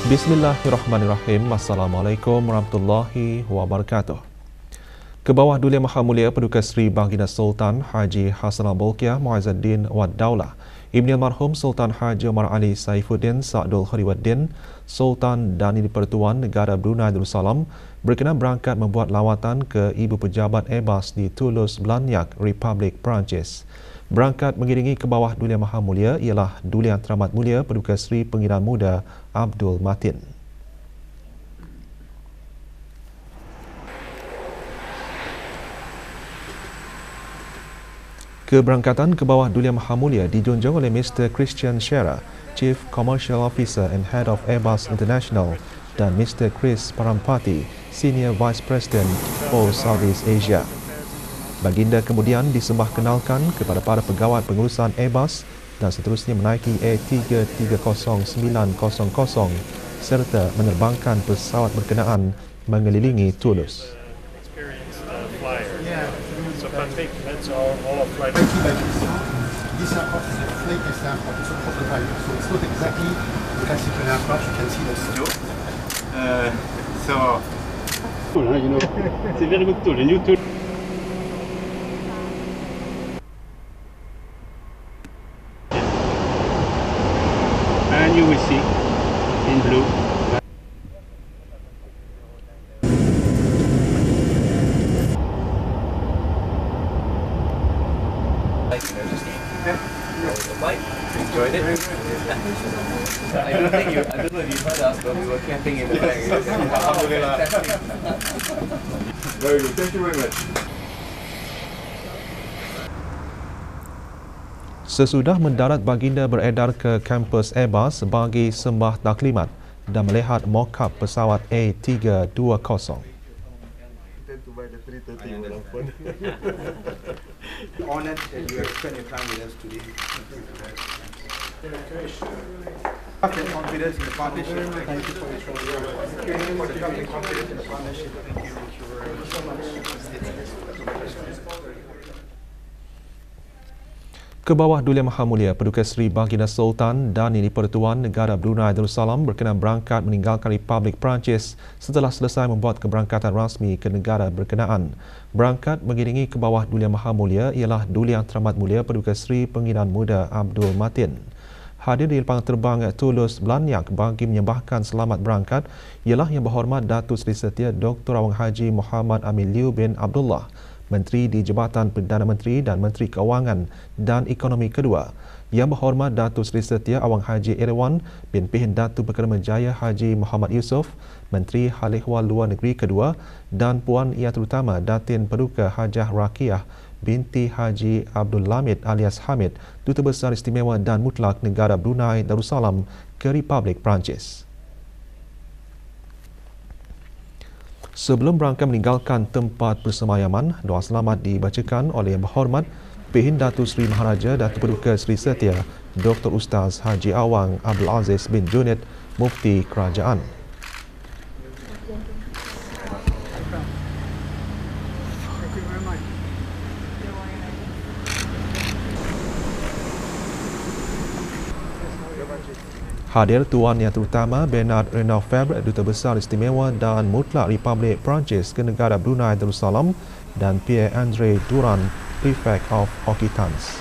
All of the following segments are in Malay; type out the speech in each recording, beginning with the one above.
Bismillahirrahmanirrahim. Assalamualaikum warahmatullahi wabarakatuh. Ke bawah Duli Maha Mulia Paduka Seri Baginda Sultan Haji Hassanal Bolkiah Muizzuddin Wad Daulah, Ibni Almarhum Sultan Haji Omar Ali Saifuddin Sa'dul Khairuddin, Sultan dan Ini Pertuan Negara Brunei Darussalam berkenan berangkat membuat lawatan ke Ibu Pejabat Airbus di Toulouse, Blagnac, Republik Perancis. Berangkat mengiringi ke bawah Duli Maha Mulia ialah Duli Yang Teramat Mulia Paduka Seri Pengiran Muda Abdul Matin. Keberangkatan ke bawah Duli Maha Mulia dijunjung oleh Mr. Christian Scherer, Chief Commercial Officer and Head of Airbus International, dan Mr. Chris Parampati, Senior Vice President for Southeast Asia. Baginda kemudian disembah kenalkan kepada para pegawai pengurusan Airbus dan seterusnya menaiki A330-900 serta menerbangkan pesawat berkenaan mengelilingi Toulouse. So Patrick, that's all of flight. This aircraft is a flight test aircraft, it's a prototype, so it's not exactly the classical aircraft you can see the studio. You know, it's a very good tool, a new tool. And you will see in blue. Enjoyed it. I don't know if you heard us, but we were camping in the back. Very good. Thank you very much. Sesudah mendarat, baginda beredar ke kampus Airbus bagi sembah taklimat dan melihat mock-up pesawat A320. Honored that you have spent your time with us today. Trust and confidence in the partnership. Thank you for your trust. Thank you for the trust and confidence in the partnership. Thank you very much. Ke bawah Duli Maha Mulia Paduka Seri Baginda Sultan dan Ini Pertuan Negara Brunei Darussalam berkenan berangkat meninggalkan Republik Perancis setelah selesai membuat keberangkatan rasmi ke negara berkenaan. Berangkat mengiringi ke bawah Duli Maha Mulia ialah Duli Yang Teramat Mulia Paduka Seri Pengiran Muda Abdul Matin. Hadir di lapangan terbang Toulouse, Blagnac bagi menyembahkan selamat berangkat ialah Yang Berhormat Datuk Seri Setia Dr. Awang Haji Muhammad Amin Liu bin Abdullah, Menteri di Jabatan Perdana Menteri dan Menteri Keuangan dan Ekonomi kedua, Yang Berhormat Datuk Seri Setia Awang Haji Irwan bin Pihin Datuk Perdana Menjaya Haji Muhammad Yusof, Menteri Hal Ehwal Luar Negeri kedua, dan Puan Yang Terutama Datin Paduka Hajah Rakiah binti Haji Abdul Lamid alias Hamid, Duta Besar Istimewa dan Mutlak Negara Brunei Darussalam ke Republik Perancis. Sebelum berangkat meninggalkan tempat persemayaman, doa selamat dibacakan oleh Yang Berhormat Pihin Datuk Seri Maharaja Datuk Paduka Seri Setia Dr. Ustaz Haji Awang Abdul Aziz bin Junid, Mufti Kerajaan. Hadir Tuan Yang Terutama Bernard Renaud Fabre, Duta Besar Istimewa dan Mutlak Republik Perancis ke negara Brunei Darussalam, dan Pierre-André Durand, Prefect of Occitans.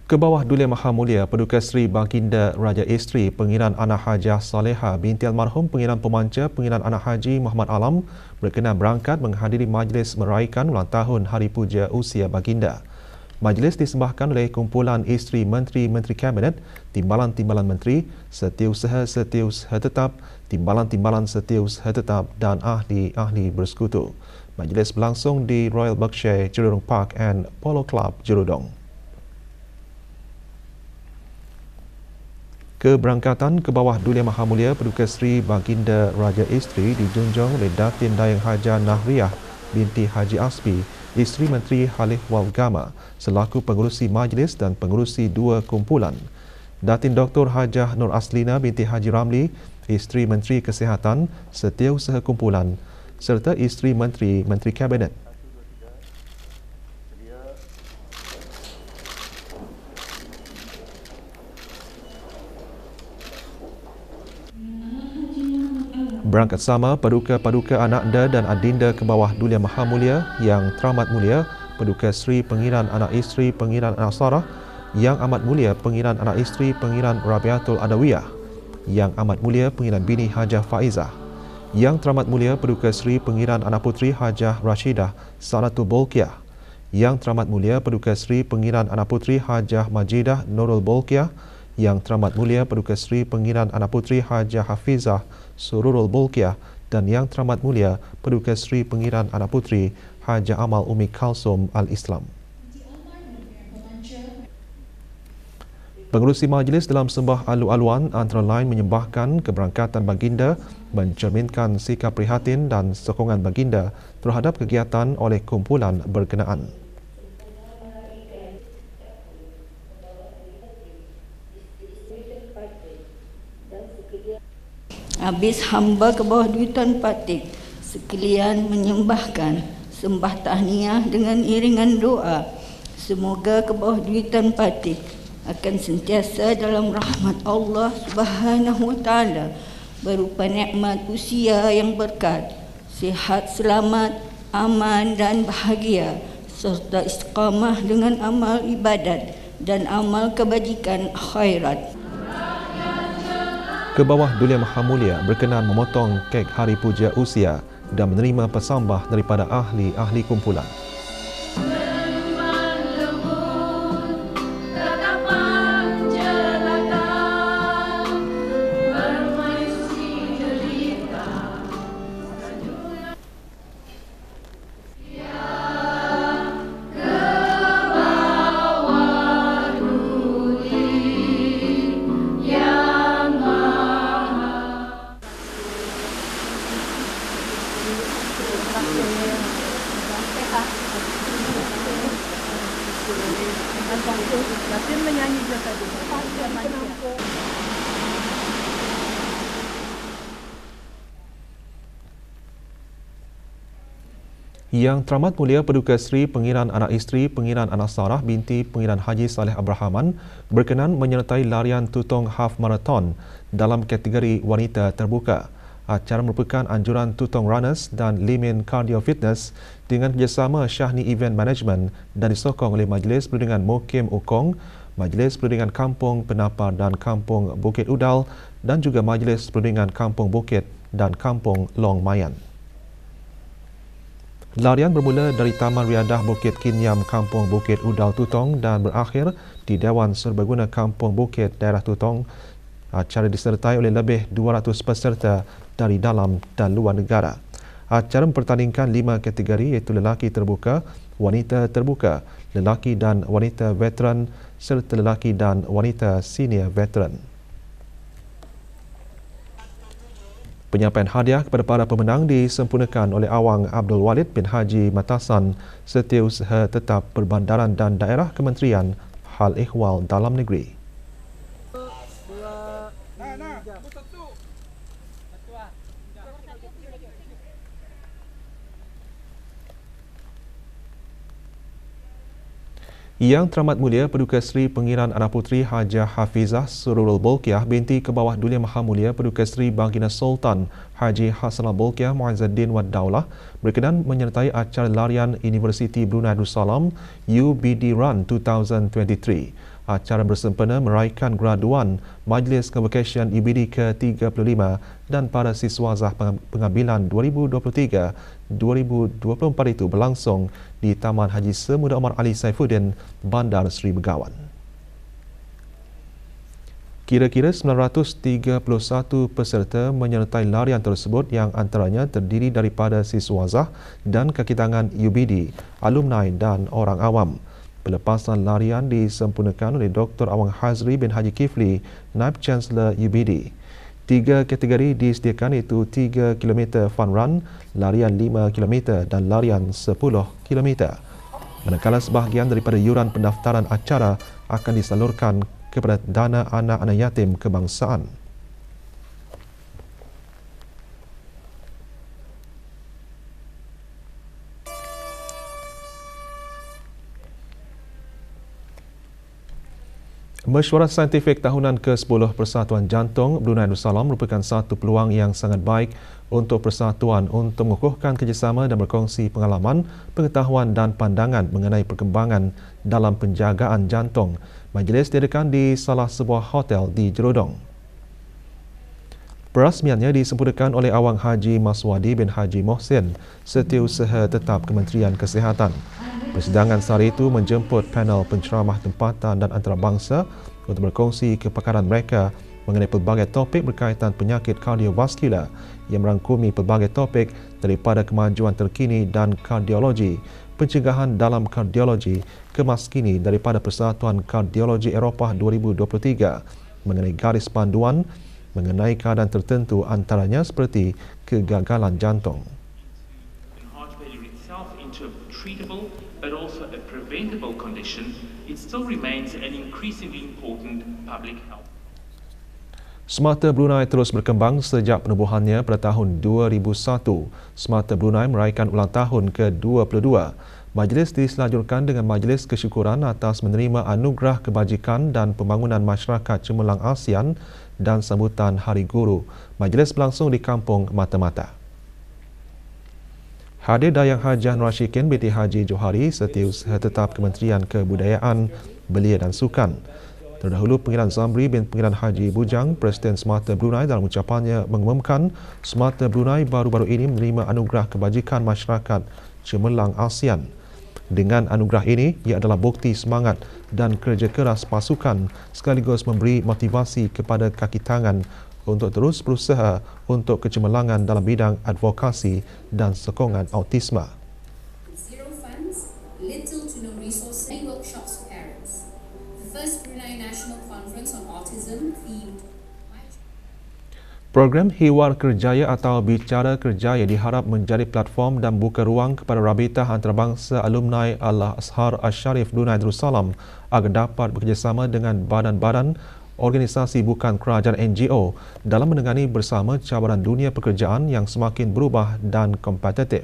Ke bawah Duli Maha Mulia Paduka Seri Baginda Raja Isteri Pengiran Anak Hajah Saleha binti Almarhum Pengiran Pemanca Pengiran Anak Haji Muhammad Alam berkenan berangkat menghadiri majlis meraikan ulang tahun Hari Puja Usia Baginda. Majlis disembahkan oleh kumpulan isteri menteri-menteri kabinet, timbalan-timbalan menteri, setiausaha tetap, timbalan-timbalan setiausaha tetap dan ahli-ahli bersekutu. Majlis berlangsung di Royal Berkshire Jerudong Park and Polo Club Jerudong. Keberangkatan ke bawah Duli Maha Mulia Paduka Seri Baginda Raja Isteri dijunjung oleh Datin Dayang Haja Nahriah binti Haji Aspi, Isteri Menteri Halih Walgama selaku pengerusi majlis dan pengerusi dua kumpulan. Datin Dr. Hajah Nur Aslina binti Haji Ramli, Isteri Menteri Kesihatan, Setiausaha Kumpulan serta Isteri Menteri Kabinet. Berangkat sama Paduka-Paduka Anakda dan Adinda ke bawah Duli Maha Mulia Yang Teramat Mulia Paduka Seri Pengiran Anak Isteri Pengiran Anak Sarah, Yang Amat Mulia Pengiran Anak Isteri Pengiran Rabiatul Adawiyah, Yang Amat Mulia Pengiran Bini Hajah Faizah, Yang Teramat Mulia Paduka Seri Pengiran Anak Puteri Hajah Rashidah Sanatul Bolkiah, Yang Teramat Mulia Paduka Seri Pengiran Anak Puteri Hajah Majidah Nurul Bolkiah, Yang Teramat Mulia Paduka Seri Pengiran Anak Puteri Hajah Hafizah Sururul Bolkiah dan Yang Teramat Mulia Paduka Seri Pengiran Anak Puteri Hajah Amal Umi Kalsum Al-Islam. Pengerusi majlis dalam sembah alu-aluan antara lain menyembahkan keberangkatan baginda mencerminkan sikap prihatin dan sokongan baginda terhadap kegiatan oleh kumpulan berkenaan. Habis hamba ke bawah Dutan Patik sekalian menyembahkan sembah tahniah dengan iringan doa. Semoga ke bawah Dutan Patik akan sentiasa dalam rahmat Allah Subhanahu Wa Taala berupa nikmat usia yang berkat, sihat selamat, aman dan bahagia serta istiqamah dengan amal ibadat dan amal kebajikan khairat. Ke bawah Duli Maha Mulia berkenan memotong kek hari puja usia dan menerima pesambah daripada ahli-ahli kumpulan. Yang Teramat Mulia Paduka Seri Pengiran Anak Isteri Pengiran Anak Sarah binti Pengiran Haji Saleh Abrahaman berkenan menyertai larian Tutong Half Marathon dalam kategori wanita terbuka. Acara merupakan anjuran Tutong Runners dan Limin Cardio Fitness dengan kerjasama Syahni Event Management dan disokong oleh Majlis Perundingan Mukim Ukong, Majlis Perundingan Kampung Penapar dan Kampung Bukit Udal dan juga Majlis Perundingan Kampung Bukit dan Kampung Long Mayan. Larian bermula dari Taman Riadah Bukit Kinyam Kampung Bukit Udal Tutong dan berakhir di Dewan Serbaguna Kampung Bukit Daerah Tutong. Acara disertai oleh lebih 200 peserta dari dalam dan luar negara. Acara mempertandingkan 5 kategori iaitu lelaki terbuka, wanita terbuka, lelaki dan wanita veteran serta lelaki dan wanita senior veteran. Penyampaian hadiah kepada para pemenang disempurnakan oleh Awang Abdul Walid bin Haji Matasan, Setiausaha Tetap Perbandaran dan Daerah Kementerian Hal Ehwal Dalam Negeri. Yang Teramat Mulia Paduka Seri Pengiran Anak Puteri Hajah Hafizah Sururul Bolkiah binti ke bawah Duli Maha Mulia Paduka Seri Baginda Sultan Haji Hasanah Bolkiah Muazzaddin Wad Daulah berkenan menyertai acara larian Universiti Brunei Darussalam UBD Run 2023. Acara bersempena meraihkan graduan Majlis Convocation UBD ke-35 dan para siswazah pengambilan 2023-2024 itu berlangsung di Taman Haji Semuda Omar Ali Saifuddin, Bandar Seri Begawan. Kira-kira 931 peserta menyertai larian tersebut yang antaranya terdiri daripada siswazah dan kaki tangan UBD, alumni dan orang awam. Pelepasan larian disempurnakan oleh Dr. Awang Hazri bin Haji Kifli, Naib Chancellor UBD. 3 kategori disediakan iaitu 3 km fun run, larian 5 km dan larian 10 km. manakala sebahagian daripada yuran pendaftaran acara akan disalurkan kepada dana anak-anak yatim kebangsaan. Mesyuarat Saintifik Tahunan ke-10 Persatuan Jantung Brunei Darussalam merupakan satu peluang yang sangat baik untuk persatuan untuk mengukuhkan kerjasama dan berkongsi pengalaman, pengetahuan dan pandangan mengenai perkembangan dalam penjagaan jantung. Majlis diadakan di salah sebuah hotel di Jerudong. Perasmiannya disempurnakan oleh Awang Haji Maswadi bin Haji Mohsin, Setiausaha Tetap Kementerian Kesihatan. Persidangan sehari itu menjemput panel penceramah tempatan dan antarabangsa untuk berkongsi kepakaran mereka mengenai pelbagai topik berkaitan penyakit kardiovaskular yang merangkumi pelbagai topik daripada kemajuan terkini dan kardiologi, pencegahan dalam kardiologi, kemaskini daripada Persatuan Kardiologi Eropah 2023 mengenai garis panduan mengenai keadaan tertentu antaranya seperti kegagalan jantung. Heart failure itself into a treatable but also a preventable condition, it still remains an increasingly important public health. Semata Brunei terus berkembang sejak penubuhannya pada tahun 2001. Semata Brunei meraihkan ulang tahun ke-22. Majlis diselajurkan dengan majlis kesyukuran atas menerima anugerah kebajikan dan pembangunan masyarakat cemerlang ASEAN dan sambutan Hari Guru. Majlis berlangsung di Kampung Mata-Mata. Hadir Dayang Hajah Nur Ashikin binti Haji Johari, Setiausaha Tetap Kementerian Kebudayaan, Belia dan Sukan. Terdahulu Pengiran Zamri bin Pengiran Haji Bujang, Presiden Semata Brunei dalam ucapannya mengumumkan Semata Brunei baru-baru ini menerima anugerah kebajikan masyarakat cemerlang ASEAN. Dengan anugerah ini, ia adalah bukti semangat dan kerja keras pasukan sekaligus memberi motivasi kepada kaki tangan untuk terus berusaha untuk kecemerlangan dalam bidang advokasi dan sokongan autisme. Zero funds, little to no resources, and workshops for parents. The first Brunei National Conference on Autism themed Program Hiwar Kerjaya atau Bicara Kerjaya diharap menjadi platform dan buka ruang kepada Rabitah Antarabangsa Alumni Al-Azhar Al-Sharif Brunei Darussalam agar dapat bekerjasama dengan badan-badan organisasi bukan kerajaan NGO dalam menangani bersama cabaran dunia pekerjaan yang semakin berubah dan kompetitif.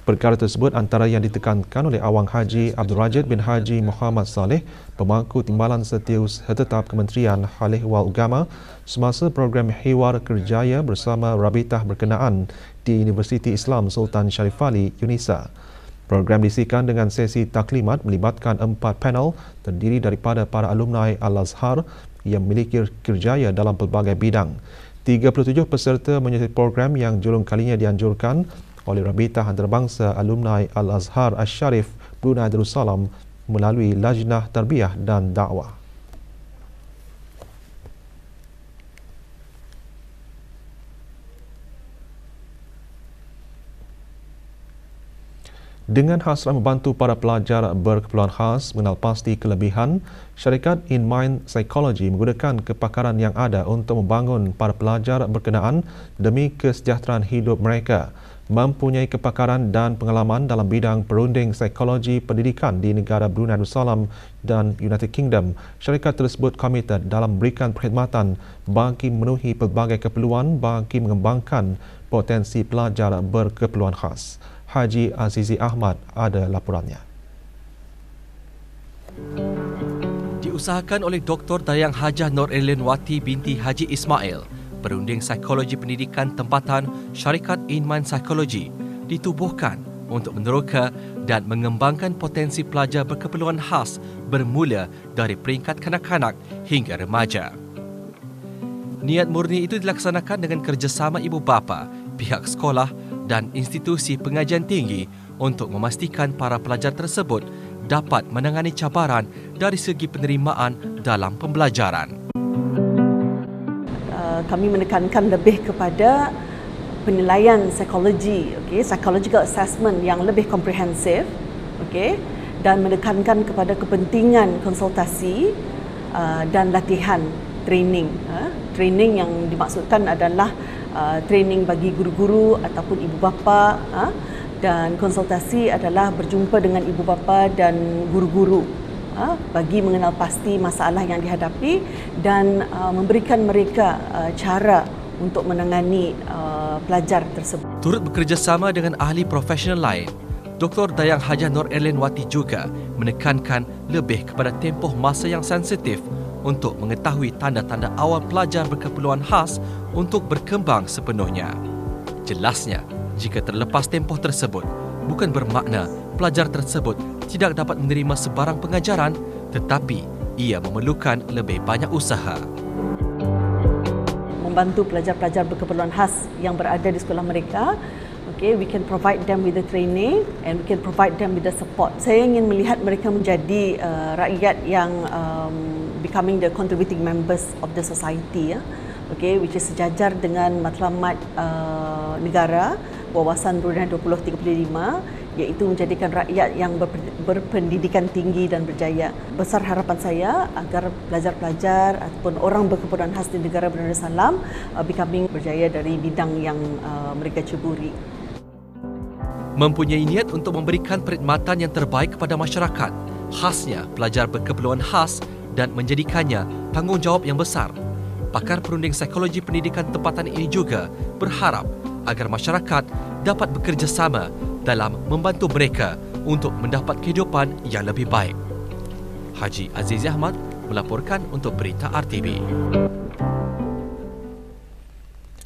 Perkara tersebut antara yang ditekankan oleh Awang Haji Abdul Rajid bin Haji Muhammad Saleh, Pemangku Timbalan Setiausaha Tetap Kementerian Hal Ehwal Agama semasa program Hiwar Kerjaya bersama Rabitah berkenaan di Universiti Islam Sultan Sharif Ali, UNISA. Program diisikan dengan sesi taklimat melibatkan 4 panel terdiri daripada para alumni Al-Azhar yang memiliki kerjaya dalam pelbagai bidang. 37 peserta menyertai program yang julung kalinya dianjurkan oleh Rabitah Antarabangsa Alumni Al-Azhar Al-Sharif Brunei Darussalam melalui Lajnah Tarbiyah dan Dakwah. Dengan hasrat membantu para pelajar berkeperluan khas mengenal pasti kelebihan, syarikat InMind Psychology menggunakan kepakaran yang ada untuk membangun para pelajar berkenaan demi kesejahteraan hidup mereka. Mempunyai kepakaran dan pengalaman dalam bidang perunding psikologi pendidikan di negara Brunei Darussalam dan United Kingdom, syarikat tersebut komited dalam memberikan perkhidmatan bagi memenuhi pelbagai keperluan bagi mengembangkan potensi pelajar berkeperluan khas. Haji Azizi Ahmad ada laporannya. Diusahakan oleh Dr. Dayang Hajah Nur Erlin Wati binti Haji Ismail, perunding psikologi pendidikan tempatan syarikat InMind Psychology ditubuhkan untuk meneroka dan mengembangkan potensi pelajar berkeperluan khas bermula dari peringkat kanak-kanak hingga remaja. Niat murni itu dilaksanakan dengan kerjasama ibu bapa, pihak sekolah dan institusi pengajian tinggi untuk memastikan para pelajar tersebut dapat menangani cabaran dari segi penerimaan dalam pembelajaran. Kami menekankan lebih kepada penilaian psikologi, psychological assessment yang lebih komprehensif, dan menekankan kepada kepentingan konsultasi dan latihan training. Training yang dimaksudkan adalah training bagi guru-guru ataupun ibu bapa, Dan konsultasi adalah berjumpa dengan ibu bapa dan guru-guru bagi mengenal pasti masalah yang dihadapi dan memberikan mereka cara untuk menangani pelajar tersebut. Turut bekerjasama dengan ahli profesional lain, Dr. Dayang Hajah Nur Erlin Wati juga menekankan lebih kepada tempoh masa yang sensitif untuk mengetahui tanda-tanda awal pelajar berkeperluan khas untuk berkembang sepenuhnya. Jelasnya, jika terlepas tempoh tersebut, bukan bermakna pelajar tersebut tidak dapat menerima sebarang pengajaran, tetapi ia memerlukan lebih banyak usaha. Membantu pelajar-pelajar berkeperluan khas yang berada di sekolah mereka, we can provide them with the training and we can provide them with the support. Saya ingin melihat mereka menjadi rakyat yang becoming the contributing members of the society, which is sejajar dengan matlamat negara Wawasan Brunei 2035, iaitu menjadikan rakyat yang berpendidikan tinggi dan berjaya. Besar harapan saya agar pelajar-pelajar ataupun orang berkeperluan khas di negara Brunei Darussalam becoming berjaya dari bidang yang mereka ceburi. Mempunyai niat untuk memberikan perkhidmatan yang terbaik kepada masyarakat, khasnya pelajar berkeperluan khas, dan menjadikannya tanggungjawab yang besar. Pakar perunding psikologi pendidikan tempatan ini juga berharap agar masyarakat dapat bekerjasama dalam membantu mereka untuk mendapat kehidupan yang lebih baik. Haji Azizi Ahmad melaporkan untuk Berita RTV.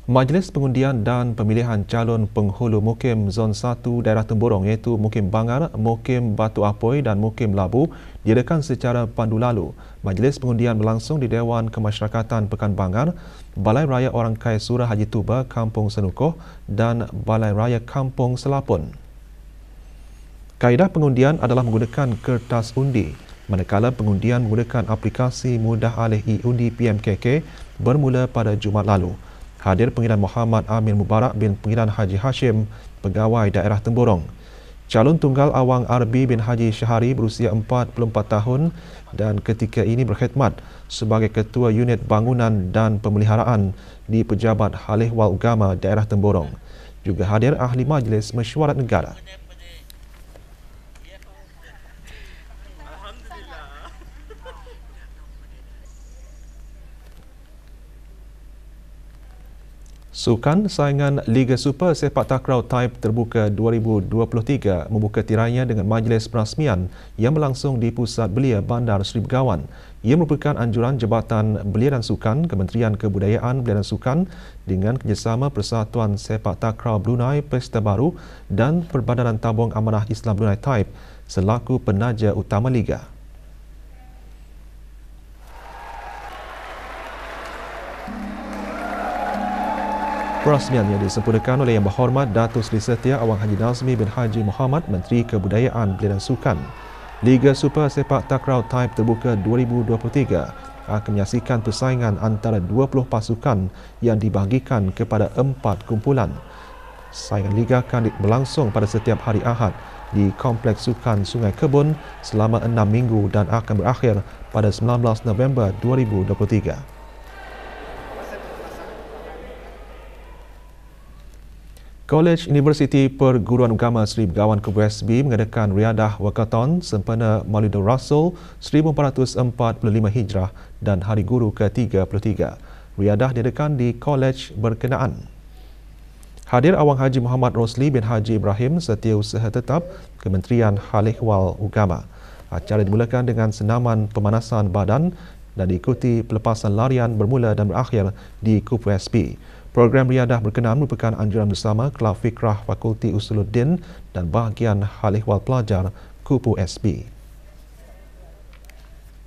Majlis Pengundian dan Pemilihan Calon Penghulu Mukim Zon 1 Daerah Temburong iaitu Mukim Bangar, Mukim Batu Apoi dan Mukim Labu diadakan secara pandu lalu. Majlis pengundian berlangsung di Dewan Kemasyarakatan Pekan Bangar, Balai Raya Orang Kaya Surah Haji Tuba, Kampung Senukoh dan Balai Raya Kampung Selapun. Kaedah pengundian adalah menggunakan kertas undi, manakala pengundian menggunakan aplikasi mudah alih e-undi PMKK bermula pada Jumaat lalu. Hadir Pengiran Muhammad Amin Mubarak bin Pengiran Haji Hashim, Pegawai Daerah Temburong. Calon tunggal awang Arbi bin Haji Syahari berusia 44 tahun dan ketika ini berkhidmat sebagai Ketua Unit Bangunan dan Pemeliharaan di Pejabat Hal Ehwal Agama Daerah Temburong. Juga hadir Ahli Majlis Mesyuarat Negara. Sukan saingan Liga Super Sepak Takraw Taib Terbuka 2023 membuka tirainya dengan majlis perasmian yang berlangsung di Pusat Belia Bandar Seri Begawan. Ia merupakan anjuran Jabatan Belia dan Sukan, Kementerian Kebudayaan Belia dan Sukan dengan kerjasama Persatuan Sepak Takraw Brunei Pesta Baru dan Perbadanan Tabung Amanah Islam Brunei Taib selaku penaja utama Liga. Perasmian yang disempurnakan oleh Yang Berhormat Datuk Seri Setia Awang Haji Nazmi bin Haji Muhammad, Menteri Kebudayaan Belia dan Sukan. Liga Super Sepak Takraw Taib Terbuka 2023 akan menyaksikan persaingan antara 20 pasukan yang dibahagikan kepada 4 kumpulan. Saingan Liga akan berlangsung pada setiap hari Ahad di Kompleks Sukan Sungai Kebun selama 6 minggu dan akan berakhir pada 19 November 2023. Kolej Universiti Perguruan Agama Seri Begawan Kubu SB mengadakan Riadah Wakaton sempena Maulidur Rasul 1445 Hijrah dan Hari Guru ke-33. Riadah diadakan di kolej berkenaan. Hadir Awang Haji Muhammad Rosli bin Haji Ibrahim, Setiausaha Tetap Kementerian Hal Ehwal Agama. Acara dimulakan dengan senaman pemanasan badan dan diikuti pelepasan larian bermula dan berakhir di Kubu SB. Program riadah berkenaan merupakan anjuran bersama Kelab Fikrah Fakulti Usuluddin dan bahagian Hal Ehwal Pelajar Kupu SB.